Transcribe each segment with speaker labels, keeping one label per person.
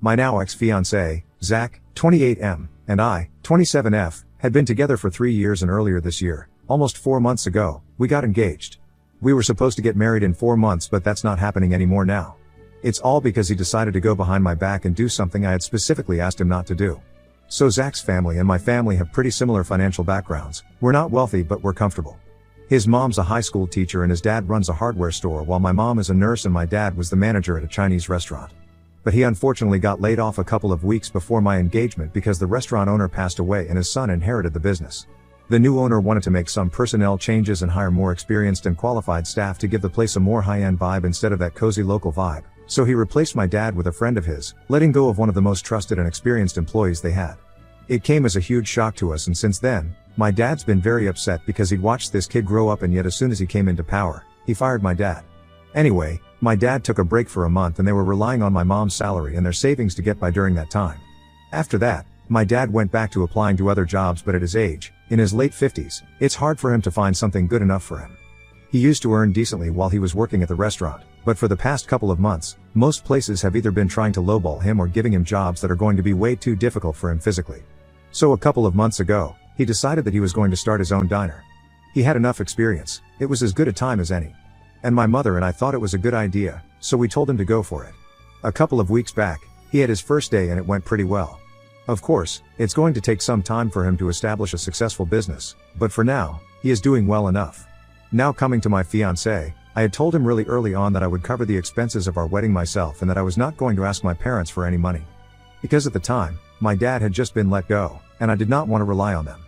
Speaker 1: My now ex-fiancé, Zach, 28M, and I, 27F, had been together for 3 years, and earlier this year, almost 4 months ago, we got engaged. We were supposed to get married in 4 months, but that's not happening anymore now. It's all because he decided to go behind my back and do something I had specifically asked him not to do. So Zach's family and my family have pretty similar financial backgrounds. We're not wealthy, but we're comfortable. His mom's a high school teacher and his dad runs a hardware store, while my mom is a nurse and my dad was the manager at a Chinese restaurant. But he unfortunately got laid off a couple of weeks before my engagement because the restaurant owner passed away and his son inherited the business. The new owner wanted to make some personnel changes and hire more experienced and qualified staff to give the place a more high-end vibe instead of that cozy local vibe. So he replaced my dad with a friend of his, letting go of one of the most trusted and experienced employees they had. It came as a huge shock to us, and since then, my dad's been very upset because he'd watched this kid grow up, and yet as soon as he came into power, he fired my dad. Anyway, my dad took a break for a month and they were relying on my mom's salary and their savings to get by during that time. After that, my dad went back to applying to other jobs, but at his age, in his late 50s, it's hard for him to find something good enough for him. He used to earn decently while he was working at the restaurant, but for the past couple of months, most places have either been trying to lowball him or giving him jobs that are going to be way too difficult for him physically. So a couple of months ago, he decided that he was going to start his own diner. He had enough experience, it was as good a time as any. And my mother and I thought it was a good idea, so we told him to go for it. A couple of weeks back, he had his first day and it went pretty well. Of course, it's going to take some time for him to establish a successful business, but for now, he is doing well enough. Now coming to my fiancé, I had told him really early on that I would cover the expenses of our wedding myself and that I was not going to ask my parents for any money. Because at the time, my dad had just been let go, and I did not want to rely on them.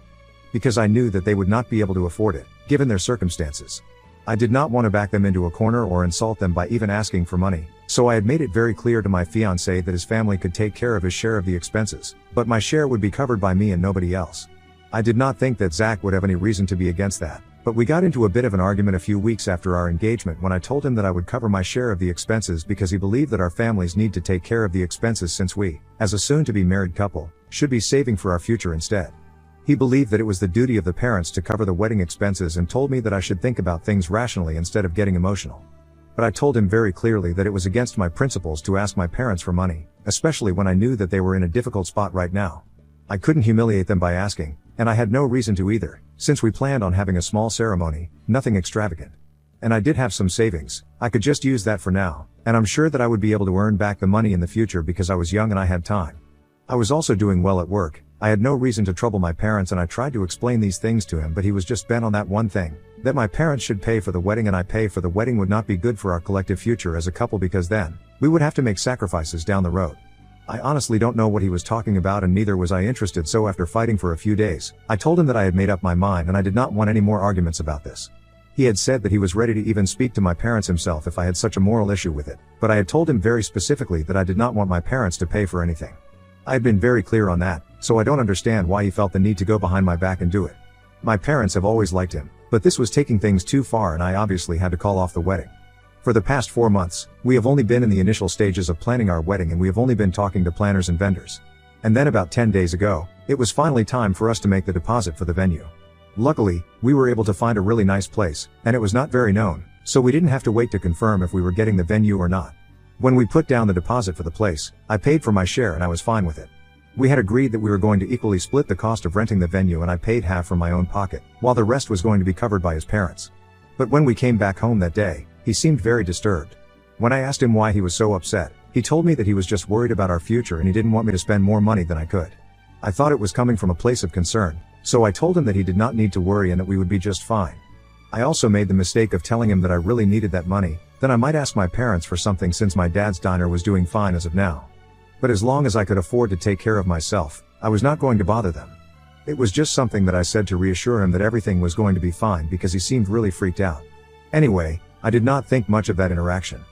Speaker 1: Because I knew that they would not be able to afford it, given their circumstances. I did not want to back them into a corner or insult them by even asking for money, so I had made it very clear to my fiancé that his family could take care of his share of the expenses, but my share would be covered by me and nobody else. I did not think that Zach would have any reason to be against that, but we got into a bit of an argument a few weeks after our engagement when I told him that I would cover my share of the expenses because he believed that our families need to take care of the expenses since we, as a soon-to-be married couple, should be saving for our future instead. He believed that it was the duty of the parents to cover the wedding expenses and told me that I should think about things rationally instead of getting emotional. But I told him very clearly that it was against my principles to ask my parents for money, especially when I knew that they were in a difficult spot right now. I couldn't humiliate them by asking, and I had no reason to either, since we planned on having a small ceremony, nothing extravagant. And I did have some savings, I could just use that for now, and I'm sure that I would be able to earn back the money in the future because I was young and I had time. I was also doing well at work. I had no reason to trouble my parents, and I tried to explain these things to him, but he was just bent on that one thing, that my parents should pay for the wedding and I pay for the wedding would not be good for our collective future as a couple because then, we would have to make sacrifices down the road. I honestly don't know what he was talking about and neither was I interested, so after fighting for a few days, I told him that I had made up my mind and I did not want any more arguments about this. He had said that he was ready to even speak to my parents himself if I had such a moral issue with it, but I had told him very specifically that I did not want my parents to pay for anything. I had been very clear on that, so I don't understand why he felt the need to go behind my back and do it. My parents have always liked him, but this was taking things too far and I obviously had to call off the wedding. For the past 4 months, we have only been in the initial stages of planning our wedding and we have only been talking to planners and vendors. And then about 10 days ago, it was finally time for us to make the deposit for the venue. Luckily, we were able to find a really nice place, and it was not very known, so we didn't have to wait to confirm if we were getting the venue or not. When we put down the deposit for the place, I paid for my share and I was fine with it. We had agreed that we were going to equally split the cost of renting the venue and I paid half from my own pocket, while the rest was going to be covered by his parents. But when we came back home that day, he seemed very disturbed. When I asked him why he was so upset, he told me that he was just worried about our future and he didn't want me to spend more money than I could. I thought it was coming from a place of concern, so I told him that he did not need to worry and that we would be just fine. I also made the mistake of telling him that I really needed that money, then I might ask my parents for something since my dad's diner was doing fine as of now. But as long as I could afford to take care of myself, I was not going to bother them. It was just something that I said to reassure him that everything was going to be fine because he seemed really freaked out. Anyway, I did not think much of that interaction.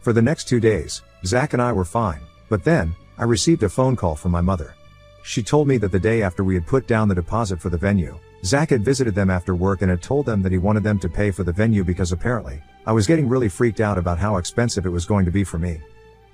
Speaker 1: For the next 2 days, Zach and I were fine, but then, I received a phone call from my mother. She told me that the day after we had put down the deposit for the venue, Zach had visited them after work and had told them that he wanted them to pay for the venue because apparently, I was getting really freaked out about how expensive it was going to be for me.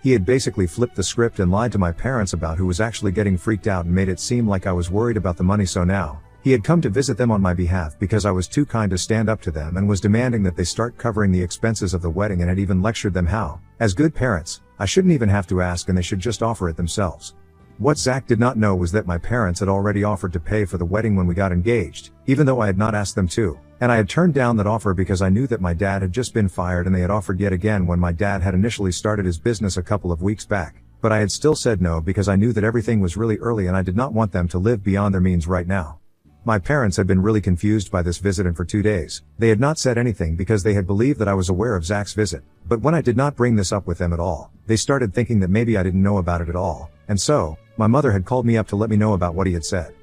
Speaker 1: He had basically flipped the script and lied to my parents about who was actually getting freaked out and made it seem like I was worried about the money, so now, He had come to visit them on my behalf because I was too kind to stand up to them and was demanding that they start covering the expenses of the wedding, and had even lectured them how, as good parents, I shouldn't even have to ask and they should just offer it themselves. What Zach did not know was that my parents had already offered to pay for the wedding when we got engaged, even though I had not asked them to, and I had turned down that offer because I knew that my dad had just been fired and they had offered yet again when my dad had initially started his business a couple of weeks back, but I had still said no because I knew that everything was really early and I did not want them to live beyond their means right now. My parents had been really confused by this visit, and for 2 days, they had not said anything because they had believed that I was aware of Zach's visit, but when I did not bring this up with them at all, they started thinking that maybe I didn't know about it at all, and so, my mother had called me up to let me know about what he had said.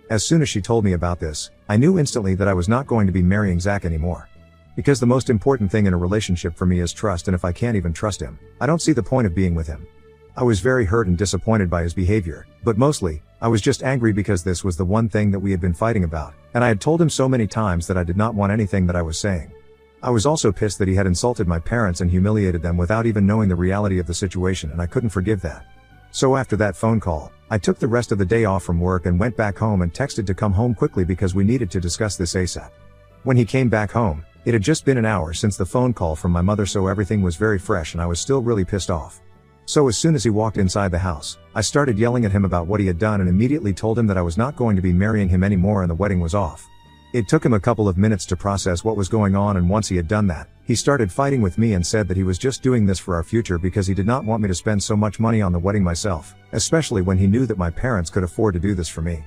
Speaker 1: As soon as she told me about this, I knew instantly that I was not going to be marrying Zach anymore. Because the most important thing in a relationship for me is trust, and if I can't even trust him, I don't see the point of being with him. I was very hurt and disappointed by his behavior, but mostly, I was just angry because this was the one thing that we had been fighting about, and I had told him so many times that I did not want anything that I was saying. I was also pissed that he had insulted my parents and humiliated them without even knowing the reality of the situation, and I couldn't forgive that. So after that phone call, I took the rest of the day off from work and went back home and texted to come home quickly because we needed to discuss this ASAP. When he came back home, it had just been an hour since the phone call from my mother, so everything was very fresh and I was still really pissed off. So as soon as he walked inside the house, I started yelling at him about what he had done and immediately told him that I was not going to be marrying him anymore and the wedding was off. It took him a couple of minutes to process what was going on, and once he had done that, he started fighting with me and said that he was just doing this for our future because he did not want me to spend so much money on the wedding myself, especially when he knew that my parents could afford to do this for me.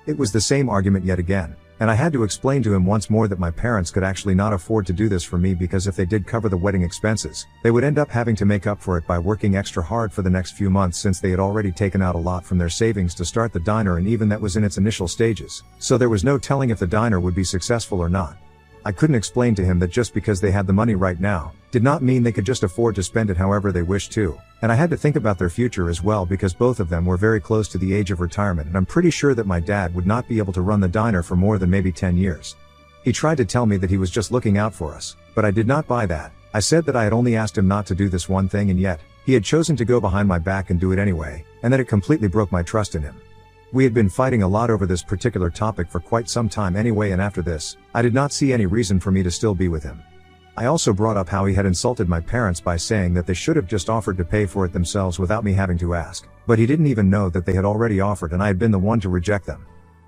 Speaker 1: It was the same argument yet again, and I had to explain to him once more that my parents could actually not afford to do this for me because if they did cover the wedding expenses, they would end up having to make up for it by working extra hard for the next few months, since they had already taken out a lot from their savings to start the diner, and even that was in its initial stages, so there was no telling if the diner would be successful or not. I couldn't explain to him that just because they had the money right now, did not mean they could just afford to spend it however they wished to, and I had to think about their future as well because both of them were very close to the age of retirement, and I'm pretty sure that my dad would not be able to run the diner for more than maybe 10 years. He tried to tell me that he was just looking out for us, but I did not buy that. I said that I had only asked him not to do this one thing, and yet, he had chosen to go behind my back and do it anyway, and that it completely broke my trust in him. We had been fighting a lot over this particular topic for quite some time anyway, and after this, I did not see any reason for me to still be with him. I also brought up how he had insulted my parents by saying that they should have just offered to pay for it themselves without me having to ask, but he didn't even know that they had already offered and I had been the one to reject them.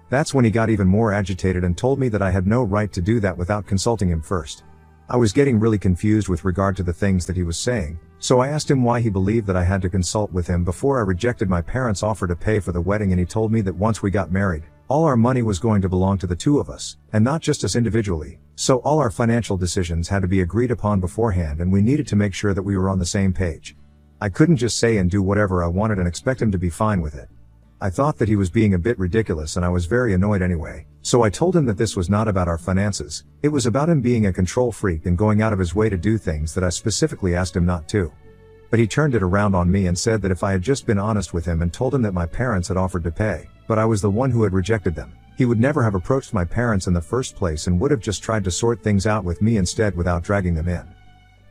Speaker 1: That's when he got even more agitated and told me that I had no right to do that without consulting him first. I was getting really confused with regard to the things that he was saying, so I asked him why he believed that I had to consult with him before I rejected my parents' offer to pay for the wedding, and he told me that once we got married, all our money was going to belong to the two of us, and not just us individually, so all our financial decisions had to be agreed upon beforehand and we needed to make sure that we were on the same page. I couldn't just say and do whatever I wanted and expect him to be fine with it. I thought that he was being a bit ridiculous and I was very annoyed anyway, so I told him that this was not about our finances, it was about him being a control freak and going out of his way to do things that I specifically asked him not to. But he turned it around on me and said that if I had just been honest with him and told him that my parents had offered to pay, but I was the one who had rejected them, he would never have approached my parents in the first place and would have just tried to sort things out with me instead without dragging them in.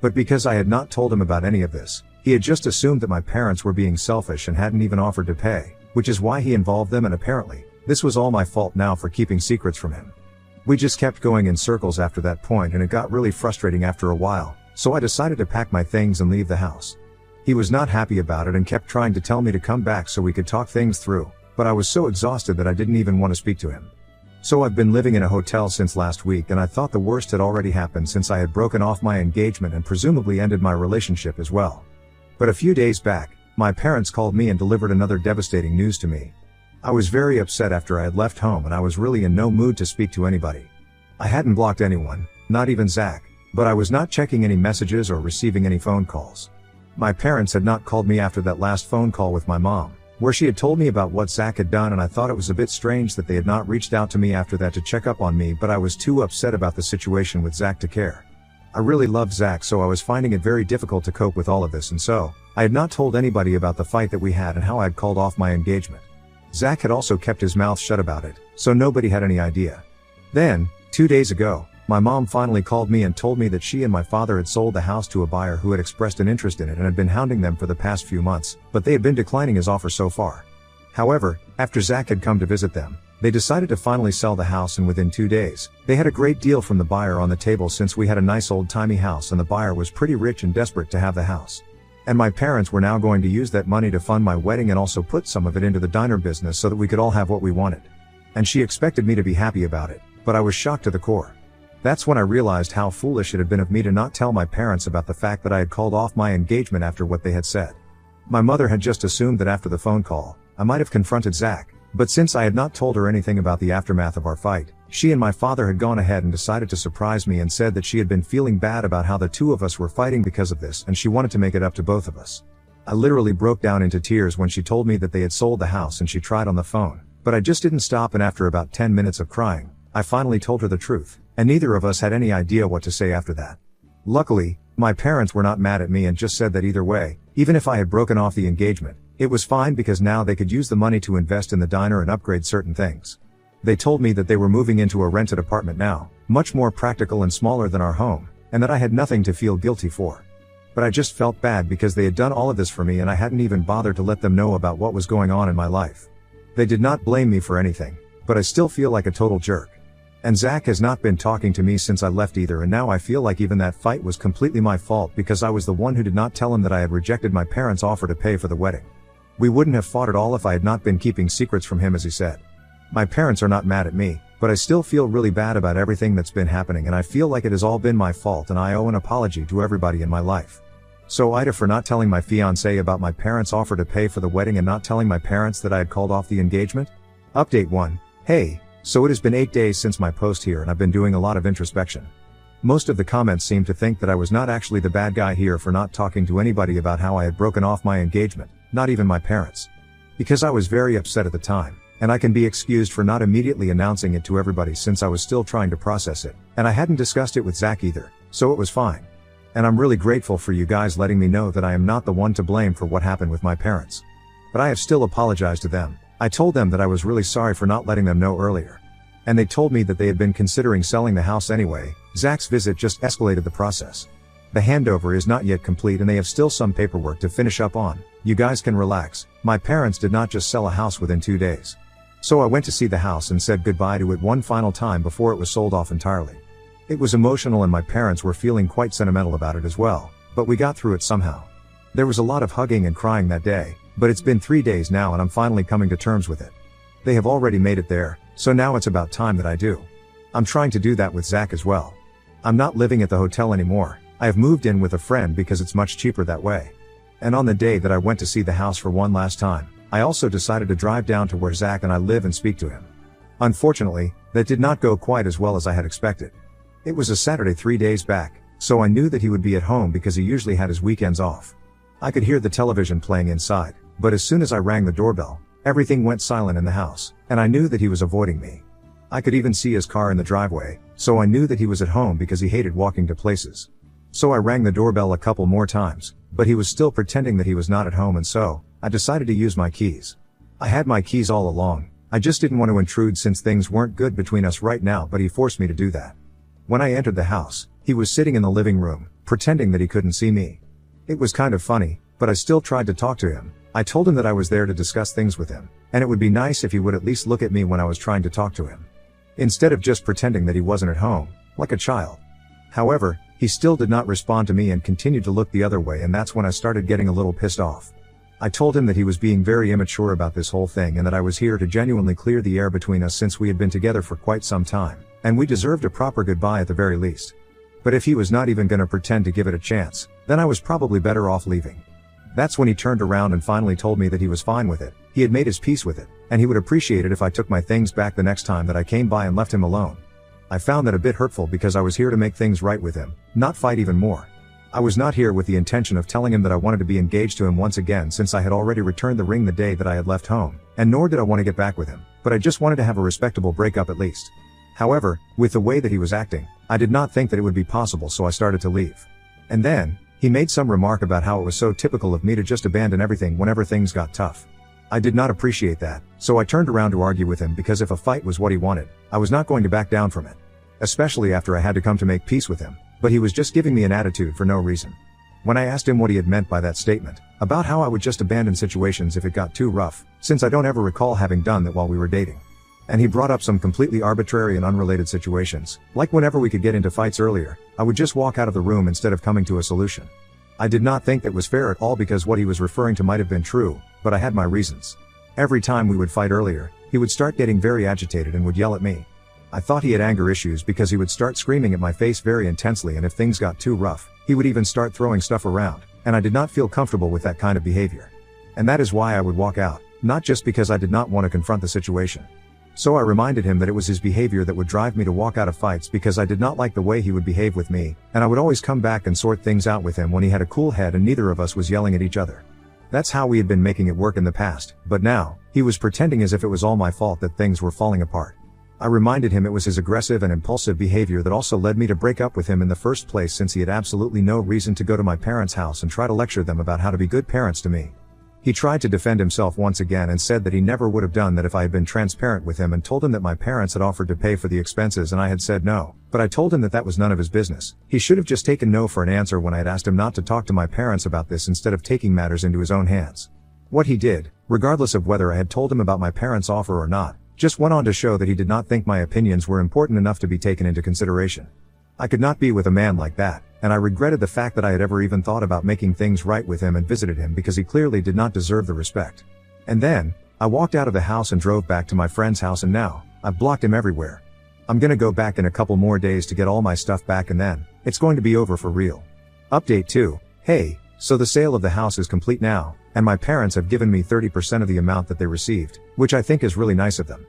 Speaker 1: But because I had not told him about any of this, he had just assumed that my parents were being selfish and hadn't even offered to pay, which is why he involved them, and apparently, this was all my fault now for keeping secrets from him. We just kept going in circles after that point and it got really frustrating after a while, so I decided to pack my things and leave the house. He was not happy about it and kept trying to tell me to come back so we could talk things through, but I was so exhausted that I didn't even want to speak to him. So I've been living in a hotel since last week, and I thought the worst had already happened since I had broken off my engagement and presumably ended my relationship as well. But a few days back, my parents called me and delivered another devastating news to me. I was very upset after I had left home and I was really in no mood to speak to anybody. I hadn't blocked anyone, not even Zach, but I was not checking any messages or receiving any phone calls. My parents had not called me after that last phone call with my mom, where she had told me about what Zach had done, and I thought it was a bit strange that they had not reached out to me after that to check up on me, but I was too upset about the situation with Zach to care. I really loved Zach, so I was finding it very difficult to cope with all of this, and so, I had not told anybody about the fight that we had and how I had called off my engagement. Zach had also kept his mouth shut about it, so nobody had any idea. Then, 2 days ago, my mom finally called me and told me that she and my father had sold the house to a buyer who had expressed an interest in it and had been hounding them for the past few months, but they had been declining his offer so far. However, after Zach had come to visit them, they decided to finally sell the house, and within 2 days, they had a great deal from the buyer on the table since we had a nice old-timey house and the buyer was pretty rich and desperate to have the house. And my parents were now going to use that money to fund my wedding and also put some of it into the diner business so that we could all have what we wanted. And she expected me to be happy about it, but I was shocked to the core. That's when I realized how foolish it had been of me to not tell my parents about the fact that I had called off my engagement after what they had said. My mother had just assumed that after the phone call, I might have confronted Zach, but since I had not told her anything about the aftermath of our fight, she and my father had gone ahead and decided to surprise me and said that she had been feeling bad about how the two of us were fighting because of this and she wanted to make it up to both of us. I literally broke down into tears when she told me that they had sold the house and she tried on the phone, but I just didn't stop, and after about 10 minutes of crying, I finally told her the truth, and neither of us had any idea what to say after that. Luckily, my parents were not mad at me and just said that either way, even if I had broken off the engagement, it was fine because now they could use the money to invest in the diner and upgrade certain things. They told me that they were moving into a rented apartment now, much more practical and smaller than our home, and that I had nothing to feel guilty for. But I just felt bad because they had done all of this for me and I hadn't even bothered to let them know about what was going on in my life. They did not blame me for anything, but I still feel like a total jerk. And Zach has not been talking to me since I left either, and now I feel like even that fight was completely my fault because I was the one who did not tell him that I had rejected my parents' offer to pay for the wedding. We wouldn't have fought at all if I had not been keeping secrets from him, as he said. My parents are not mad at me, but I still feel really bad about everything that's been happening, and I feel like it has all been my fault and I owe an apology to everybody in my life. So Ida, for not telling my fiancé about my parents' offer to pay for the wedding and not telling my parents that I had called off the engagement. Update 1. Hey, so it has been 8 days since my post here and I've been doing a lot of introspection. Most of the comments seem to think that I was not actually the bad guy here for not talking to anybody about how I had broken off my engagement, not even my parents. Because I was very upset at the time, and I can be excused for not immediately announcing it to everybody since I was still trying to process it, and I hadn't discussed it with Zach either, so it was fine. And I'm really grateful for you guys letting me know that I am not the one to blame for what happened with my parents. But I have still apologized to them. I told them that I was really sorry for not letting them know earlier. And they told me that they had been considering selling the house anyway. Zach's visit just escalated the process. The handover is not yet complete and they have still some paperwork to finish up on. You guys can relax. My parents did not just sell a house within 2 days. So I went to see the house and said goodbye to it one final time before it was sold off entirely. It was emotional and my parents were feeling quite sentimental about it as well, but we got through it somehow. There was a lot of hugging and crying that day, but it's been 3 days now and I'm finally coming to terms with it. They have already made it there, so now it's about time that I do. I'm trying to do that with Zach as well. I'm not living at the hotel anymore. I have moved in with a friend because it's much cheaper that way. And on the day that I went to see the house for one last time, I also decided to drive down to where Zach and I live and speak to him. Unfortunately, that did not go quite as well as I had expected. It was a Saturday 3 days back, so I knew that he would be at home because he usually had his weekends off. I could hear the television playing inside, but as soon as I rang the doorbell, everything went silent in the house, and I knew that he was avoiding me. I could even see his car in the driveway, so I knew that he was at home because he hated walking to places. So I rang the doorbell a couple more times, but he was still pretending that he was not at home, and so I decided to use my keys. I had my keys all along. I just didn't want to intrude since things weren't good between us right now, but he forced me to do that. When I entered the house, he was sitting in the living room, pretending that he couldn't see me. It was kind of funny, but I still tried to talk to him. I told him that I was there to discuss things with him, and it would be nice if he would at least look at me when I was trying to talk to him, instead of just pretending that he wasn't at home, like a child. However, he still did not respond to me and continued to look the other way, and that's when I started getting a little pissed off. I told him that he was being very immature about this whole thing and that I was here to genuinely clear the air between us since we had been together for quite some time, and we deserved a proper goodbye at the very least. But if he was not even gonna pretend to give it a chance, then I was probably better off leaving. That's when he turned around and finally told me that he was fine with it, he had made his peace with it, and he would appreciate it if I took my things back the next time that I came by and left him alone. I found that a bit hurtful because I was here to make things right with him, not fight even more. I was not here with the intention of telling him that I wanted to be engaged to him once again since I had already returned the ring the day that I had left home, and nor did I want to get back with him, but I just wanted to have a respectable breakup at least. However, with the way that he was acting, I did not think that it would be possible, so I started to leave. And then, he made some remark about how it was so typical of me to just abandon everything whenever things got tough. I did not appreciate that, so I turned around to argue with him because if a fight was what he wanted, I was not going to back down from it. Especially after I had to come to make peace with him, but he was just giving me an attitude for no reason. When I asked him what he had meant by that statement, about how I would just abandon situations if it got too rough, since I don't ever recall having done that while we were dating. And he brought up some completely arbitrary and unrelated situations, like whenever we could get into fights earlier, I would just walk out of the room instead of coming to a solution. I did not think that was fair at all because what he was referring to might have been true, but I had my reasons. Every time we would fight earlier, he would start getting very agitated and would yell at me. I thought he had anger issues because he would start screaming at my face very intensely, and if things got too rough, he would even start throwing stuff around, and I did not feel comfortable with that kind of behavior. And that is why I would walk out, not just because I did not want to confront the situation. So I reminded him that it was his behavior that would drive me to walk out of fights because I did not like the way he would behave with me, and I would always come back and sort things out with him when he had a cool head and neither of us was yelling at each other. That's how we had been making it work in the past, but now, he was pretending as if it was all my fault that things were falling apart. I reminded him it was his aggressive and impulsive behavior that also led me to break up with him in the first place, since he had absolutely no reason to go to my parents' house and try to lecture them about how to be good parents to me. He tried to defend himself once again and said that he never would have done that if I had been transparent with him and told him that my parents had offered to pay for the expenses and I had said no, but I told him that that was none of his business. He should have just taken no for an answer when I had asked him not to talk to my parents about this instead of taking matters into his own hands. What he did, regardless of whether I had told him about my parents' offer or not, just went on to show that he did not think my opinions were important enough to be taken into consideration. I could not be with a man like that, and I regretted the fact that I had ever even thought about making things right with him and visited him because he clearly did not deserve the respect. And then, I walked out of the house and drove back to my friend's house, and now, I've blocked him everywhere. I'm gonna go back in a couple more days to get all my stuff back, and then, it's going to be over for real. Update 2. Hey, so the sale of the house is complete now, and my parents have given me 30% of the amount that they received, which I think is really nice of them.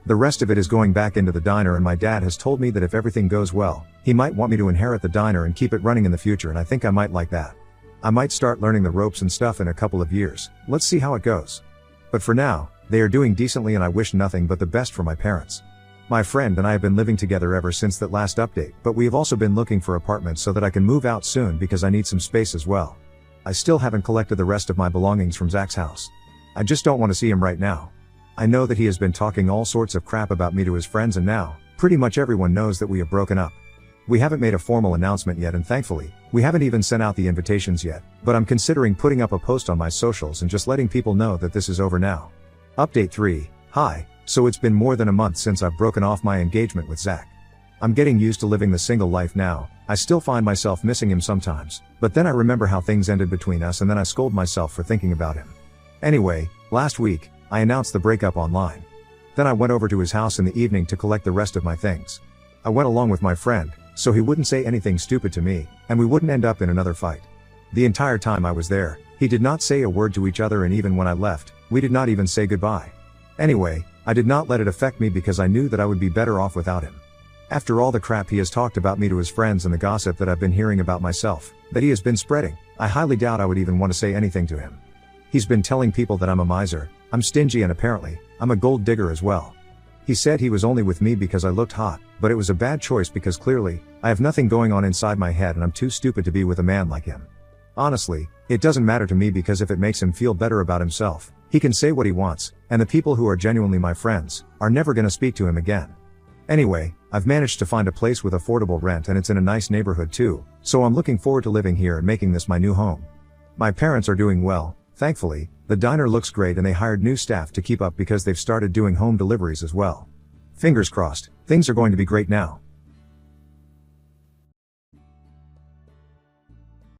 Speaker 1: The rest of it is going back into the diner, and my dad has told me that if everything goes well, he might want me to inherit the diner and keep it running in the future, and I think I might like that. I might start learning the ropes and stuff in a couple of years. Let's see how it goes. But for now, they are doing decently and I wish nothing but the best for my parents. My friend and I have been living together ever since that last update, but we have also been looking for apartments so that I can move out soon because I need some space as well. I still haven't collected the rest of my belongings from Zach's house. I just don't want to see him right now. I know that he has been talking all sorts of crap about me to his friends, and now, pretty much everyone knows that we have broken up. We haven't made a formal announcement yet, and thankfully, we haven't even sent out the invitations yet, but I'm considering putting up a post on my socials and just letting people know that this is over now. Update 3. Hi, so it's been more than a month since I've broken off my engagement with Zach. I'm getting used to living the single life now. I still find myself missing him sometimes, but then I remember how things ended between us and then I scold myself for thinking about him. Anyway, last week, I announced the breakup online. Then I went over to his house in the evening to collect the rest of my things. I went along with my friend, so he wouldn't say anything stupid to me, and we wouldn't end up in another fight. The entire time I was there, he did not say a word to each other, and even when I left, we did not even say goodbye. Anyway, I did not let it affect me because I knew that I would be better off without him. After all the crap he has talked about me to his friends and the gossip that I've been hearing about myself, that he has been spreading, I highly doubt I would even want to say anything to him. He's been telling people that I'm a miser, I'm stingy, and apparently, I'm a gold digger as well. He said he was only with me because I looked hot, but it was a bad choice because clearly, I have nothing going on inside my head and I'm too stupid to be with a man like him. Honestly, it doesn't matter to me because if it makes him feel better about himself, he can say what he wants, and the people who are genuinely my friends, are never gonna speak to him again. Anyway, I've managed to find a place with affordable rent and it's in a nice neighborhood too, so I'm looking forward to living here and making this my new home. My parents are doing well, thankfully. The diner looks great and they hired new staff to keep up because they've started doing home deliveries as well. Fingers crossed, things are going to be great now.